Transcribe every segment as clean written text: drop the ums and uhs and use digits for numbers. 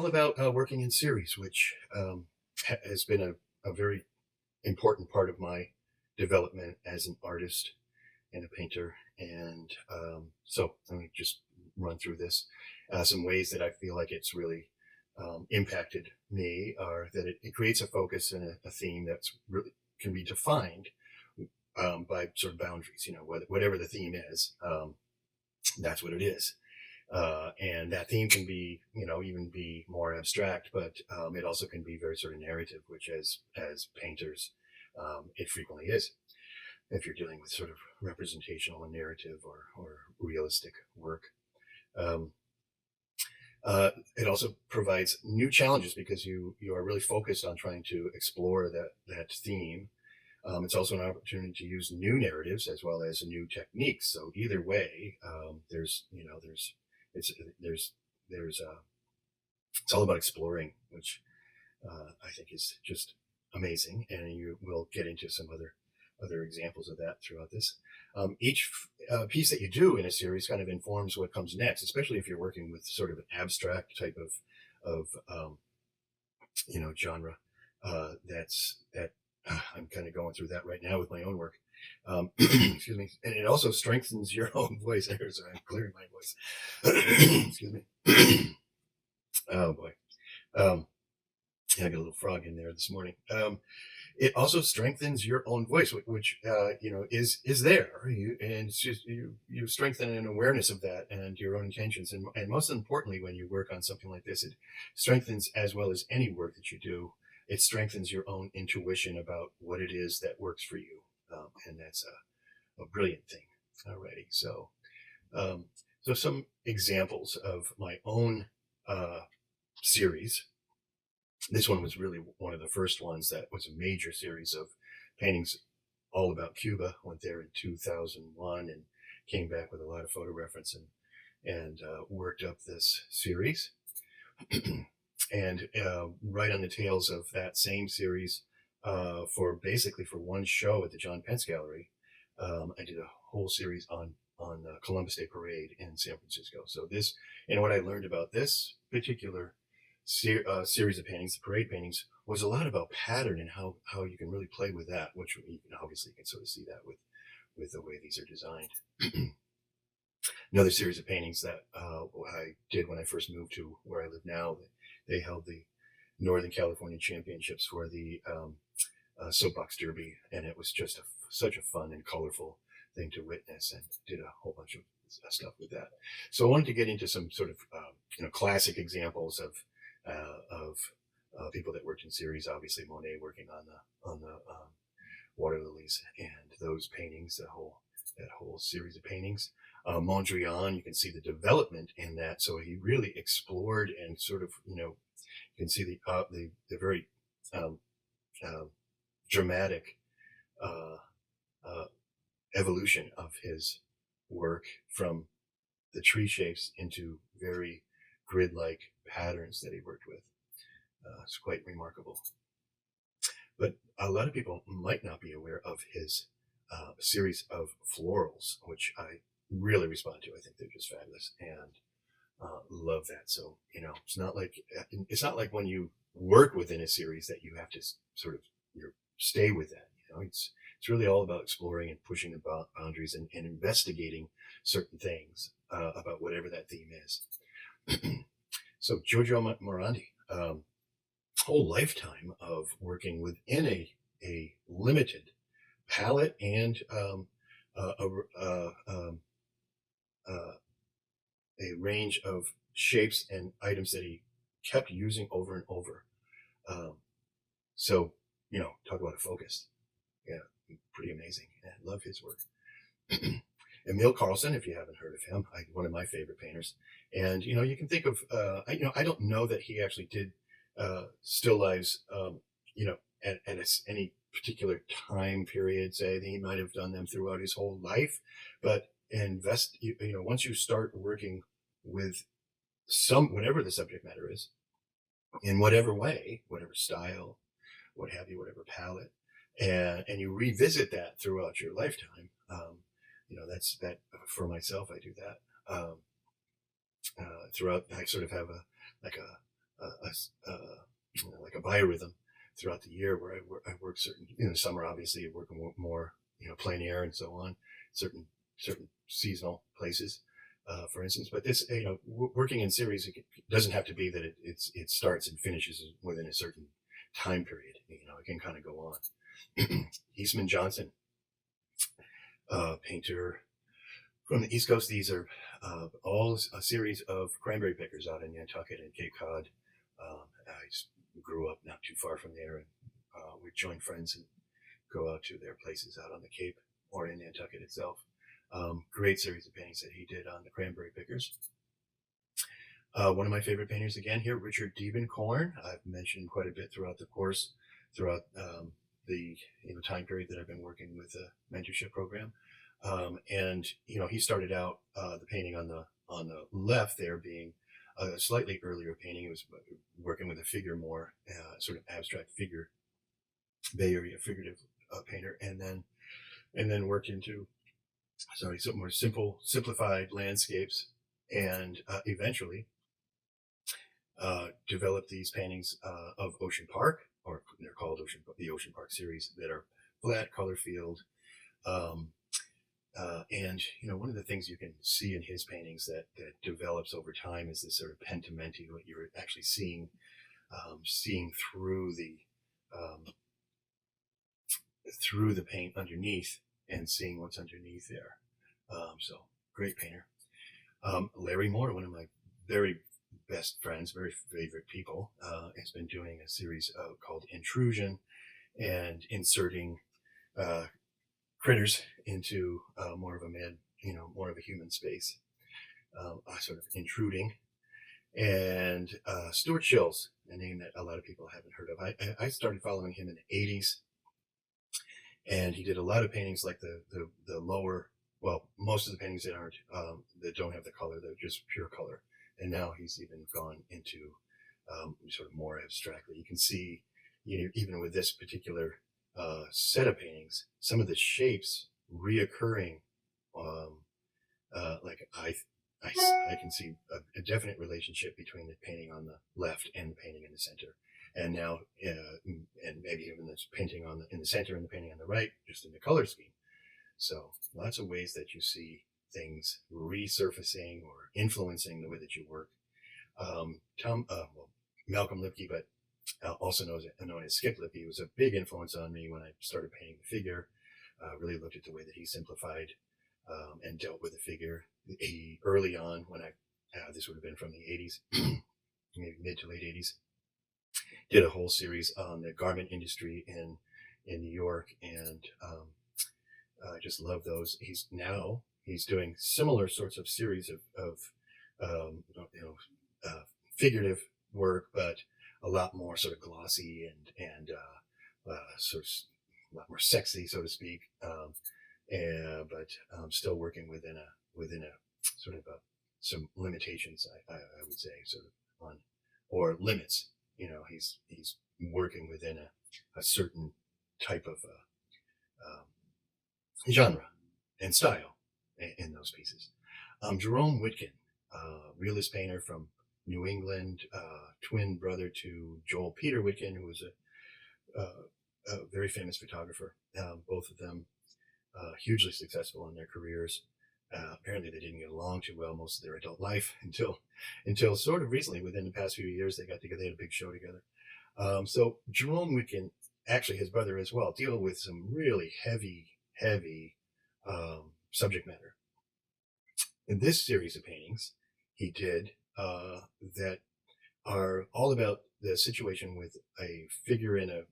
all about working in series, which has been a very important part of my development as an artist and a painter. And so let me just run through this. Some ways that I feel like it's really impacted me are that it creates a focus and a theme that's really can be defined by sort of boundaries. Whatever the theme is, that's what it is. And that theme can be, even be more abstract, but it also can be very sort of narrative, which as painters, it frequently is. If you're dealing with sort of representational and narrative or realistic work. Um, it also provides new challenges because you are really focused on trying to explore that theme. It's also an opportunity to use new narratives as well as new techniques. So either way, it's there's it's all about exploring, which I think is just amazing. And you will get into some other examples of that throughout this. Each piece that you do in a series kind of informs what comes next, especially if you're working with sort of an abstract type of genre. That I'm kind of going through that right now with my own work. Excuse me. And it also strengthens your own voice. I'm clearing my voice. Excuse me. Oh boy. Yeah, I got a little frog in there this morning. It also strengthens your own voice, which is there, and it's just you strengthen an awareness of that and your own intentions, and most importantly, when you work on something like this, it strengthens, as well as any work that you do, it strengthens your own intuition about what it is that works for you, and that's a brilliant thing. Alrighty, so some examples of my own series. This one was really one of the first ones that was a major series of paintings all about Cuba. Went there in 2001 and came back with a lot of photo reference and worked up this series. And right on the tails of that same series, for one show at the John Pence Gallery, I did a whole series on Columbus Day Parade in San Francisco. So this, and what I learned about this particular series of paintings, the parade paintings, was a lot about pattern and how you can really play with that, which obviously you can sort of see that with the way these are designed. Another series of paintings that I did when I first moved to where I live now, they held the Northern California Championships for the soapbox derby, and it was just such a fun and colorful thing to witness, and did a whole bunch of stuff with that. So I wanted to get into some sort of classic examples of people that worked in series. Obviously, Monet working on the water lilies and those paintings, that whole series of paintings. Mondrian, you can see the development in that. So he really explored and sort of you can see the very dramatic evolution of his work from the tree shapes into very grid-like patterns that he worked with. It's quite remarkable. But a lot of people might not be aware of his series of florals, which I really respond to. I think they're just fabulous and love that. So it's not like when you work within a series that you have to sort of stay with that. It's really all about exploring and pushing the boundaries and investigating certain things about whatever that theme is. So Giorgio Morandi, whole lifetime of working within a limited palette and a range of shapes and items that he kept using over and over. So talk about a focus. Yeah, pretty amazing. I love his work. Emil Carlson, if you haven't heard of him, one of my favorite painters. And you can think of I don't know that he actually did still lifes at any particular time period. Say he might have done them throughout his whole life, but once you start working with whatever the subject matter is, in whatever way, whatever style, what have you, whatever palette, and you revisit that throughout your lifetime. That's that for myself. I do that throughout. I sort of have like a biorhythm throughout the year where I work certain, in the summer, obviously I work more, plein air and so on, certain seasonal places, for instance. But this, working in series, it doesn't have to be that it starts and finishes within a certain time period. It can kind of go on. Eastman Johnson, painter from the East Coast. These are all a series of cranberry pickers out in Nantucket and Cape Cod. I grew up not too far from there, and we'd join friends and go out to their places out on the Cape or in Nantucket itself. Great series of paintings that he did on the cranberry pickers. One of my favorite painters again here, Richard Diebenkorn. I've mentioned quite a bit throughout the course, throughout the time period that I've been working with the mentorship program. And he started out the painting on the left there being a slightly earlier painting. It was working with a figure more, sort of abstract figure, Bay Area figurative painter, and then worked into some more simplified landscapes, and eventually developed these paintings of Ocean Park, or they're called the Ocean Park series, that are flat, color field. And one of the things you can see in his paintings that develops over time is this sort of pentimenti, what you're actually seeing through the paint underneath and seeing what's underneath there. So great painter. Larry Moore, one of my very best friends, very favorite people, has been doing a series called Intrusion, and inserting critters into more of a human space, sort of intruding. And Stuart Shills, a name that a lot of people haven't heard of. I started following him in the 80s, and he did a lot of paintings like the lower, well, most of the paintings that don't have the color, they're just pure color. And now he's even gone into sort of more abstractly. You can see, even with this particular set of paintings, some of the shapes reoccurring. Like I can see a definite relationship between the painting on the left and the painting in the center, and now and maybe even this painting in the center and the painting on the right, just in the color scheme. So lots of ways that you see things resurfacing or influencing the way that you work. Malcolm Lipke, but also known as Skip Lipke, was a big influence on me when I started painting the figure. Really looked at the way that he simplified and dealt with the figure. Early on, when this would have been from the 80s, maybe mid to late 80s, did a whole series on the garment industry in New York, and I just love those. He's doing similar sorts of series of figurative work, but a lot more sort of glossy and sort of a lot more sexy, so to speak. But still working within a sort of some limitations, I would say, sort of on, or limits. He's working within a certain type of genre and style in those pieces. Jerome Whitkin, realist painter from New England, twin brother to Joel Peter Whitkin, who was a very famous photographer. Both of them hugely successful in their careers. Apparently they didn't get along too well most of their adult life until sort of recently, within the past few years, they got together, they had a big show together. So Jerome Whitkin, actually his brother as well, deal with some really heavy subject matter. In this series of paintings he did that are all about the situation with a figure in a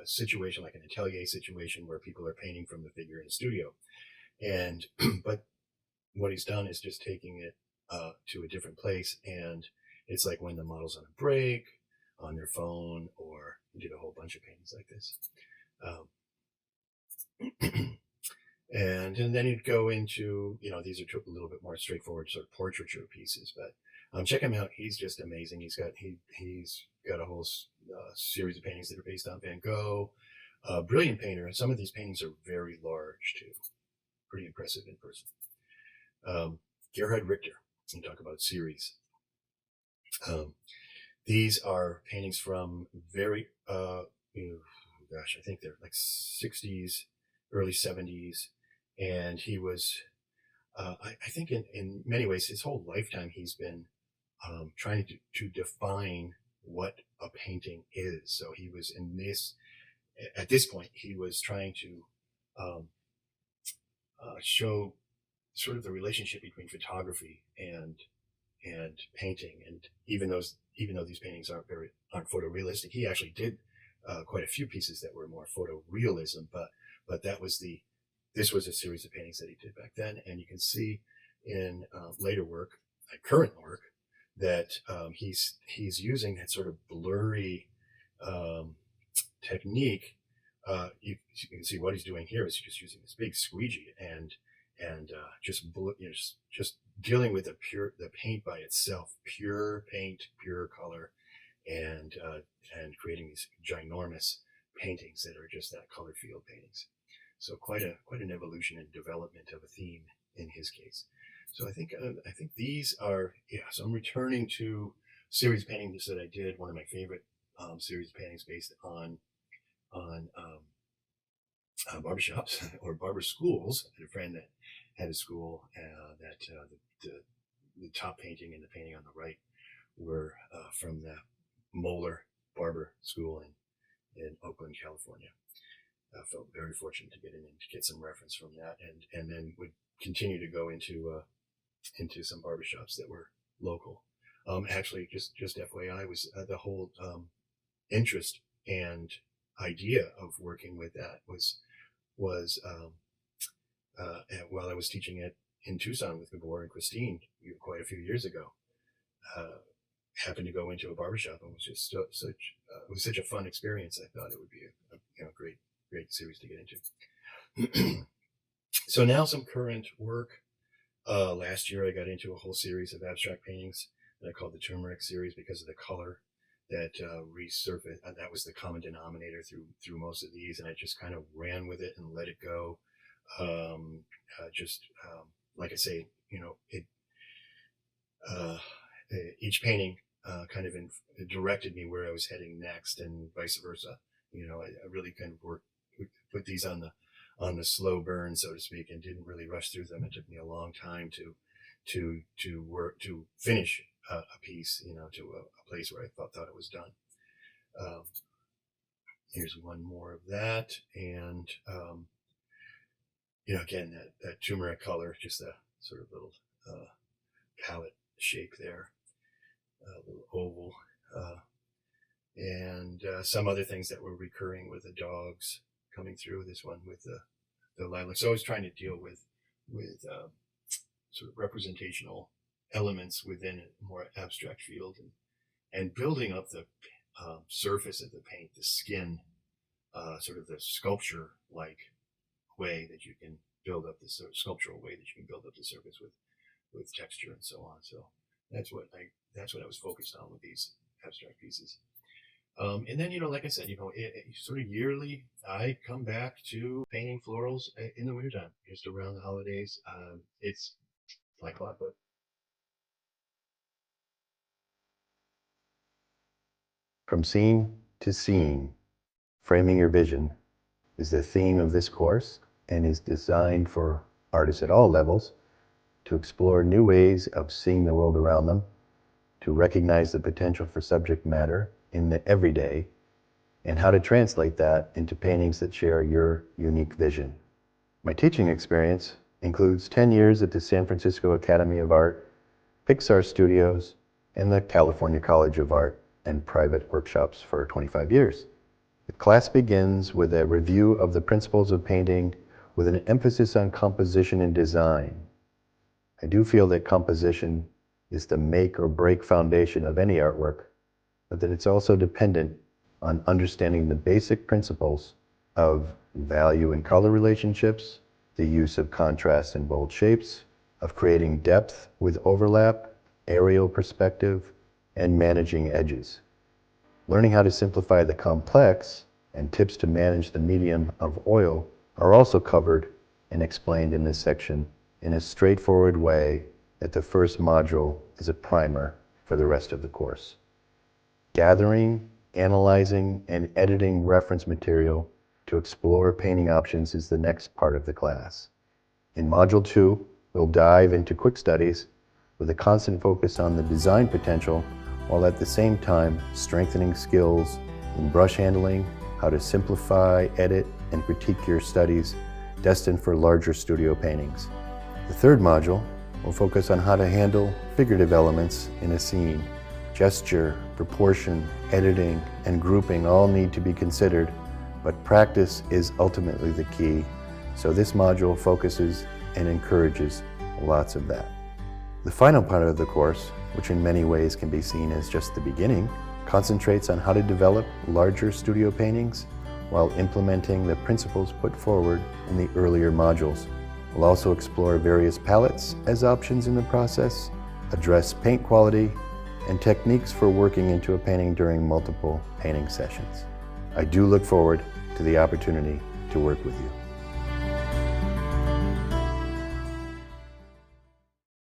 situation like an atelier situation where people are painting from the figure in a studio. And but what he's done is just taking it to a different place, and it's like when the model's on a break, on their phone, or he did a whole bunch of paintings like this. And then you'd go into, these are a little bit more straightforward sort of portraiture pieces, but check him out. He's just amazing. He's got a whole series of paintings that are based on Van Gogh. Brilliant painter. And some of these paintings are very large too. Pretty impressive in person. Gerhard Richter. We talk about series. These are paintings from very, gosh, I think they're like 60s, early 70s. And he was, I think in many ways, his whole lifetime, he's been trying to define what a painting is. So he was at this point, he was trying to um, show sort of the relationship between photography and painting. And even though these paintings aren't photorealistic, he actually did quite a few pieces that were more photorealism. But this was a series of paintings that he did back then, and you can see in later work, current work, that he's using that sort of blurry technique. You can see what he's doing here is just using this big squeegee and just dealing with the paint by itself, pure paint, pure color, and creating these ginormous paintings that are just that color field paintings. So quite an evolution and development of a theme in his case. So I think these are, yeah. So I'm returning to series paintings that I did. One of my favorite series paintings based on barbershops or barber schools. I had a friend that had a school that the top painting and the painting on the right were from the Moeller Barber School in Oakland, California. I felt very fortunate to get in and to get some reference from that, and then would continue to go into some barbershops that were local. Actually, just FYI, was the whole interest and idea of working with that was while I was teaching in Tucson with Gabor and Christine quite a few years ago. Happened to go into a barbershop and was just it was such a fun experience. I thought it would be a great series to get into. So now some current work. Last year I got into a whole series of abstract paintings that I called the turmeric series because of the color that resurfaced. That was the common denominator through most of these, and I just kind of ran with it and let it go. Like I say, each painting kind of directed me where I was heading next, and vice versa. I really kind of put these on the slow burn, so to speak, and didn't really rush through them. It took me a long time to finish a piece, to a place where I thought it was done. Here's one more of that, and again that turmeric color, just a sort of little palette shape there, a little oval, and some other things that were recurring with the dogs coming through. This one with the lilac. So I was trying to deal with sort of representational elements within a more abstract field, and building up the surface of the paint, the skin, sort of the sculpture-like way that you can build up the sculptural way that you can build up the surface with texture and so on. So that's what I was focused on with these abstract pieces. And then, like I said, sort of yearly, I come back to painting florals in the wintertime, just around the holidays. It's like a lot, but From scene to scene, framing your vision is the theme of this course and is designed for artists at all levels to explore new ways of seeing the world around them, to recognize the potential for subject matter in the everyday, and how to translate that into paintings that share your unique vision. My teaching experience includes 10 years at the San Francisco Academy of Art, Pixar Studios, and the California College of Art, and private workshops for 25 years. The class begins with a review of the principles of painting with an emphasis on composition and design. I do feel that composition is the make or break foundation of any artwork, but that it's also dependent on understanding the basic principles of value and color relationships, the use of contrast and bold shapes, of creating depth with overlap, aerial perspective, and managing edges. Learning how to simplify the complex and tips to manage the medium of oil are also covered and explained in this section in a straightforward way that the first module is a primer for the rest of the course. Gathering, analyzing, and editing reference material to explore painting options is the next part of the class. In Module 2, we'll dive into quick studies with a constant focus on the design potential, while at the same time strengthening skills in brush handling, how to simplify, edit, and critique your studies destined for larger studio paintings. The third module will focus on how to handle figurative elements in a scene. Gesture, proportion, editing, and grouping all need to be considered, but practice is ultimately the key, so this module focuses and encourages lots of that. The final part of the course, which in many ways can be seen as just the beginning, concentrates on how to develop larger studio paintings while implementing the principles put forward in the earlier modules. We'll also explore various palettes as options in the process, address paint quality, and techniques for working into a painting during multiple painting sessions. I do look forward to the opportunity to work with you.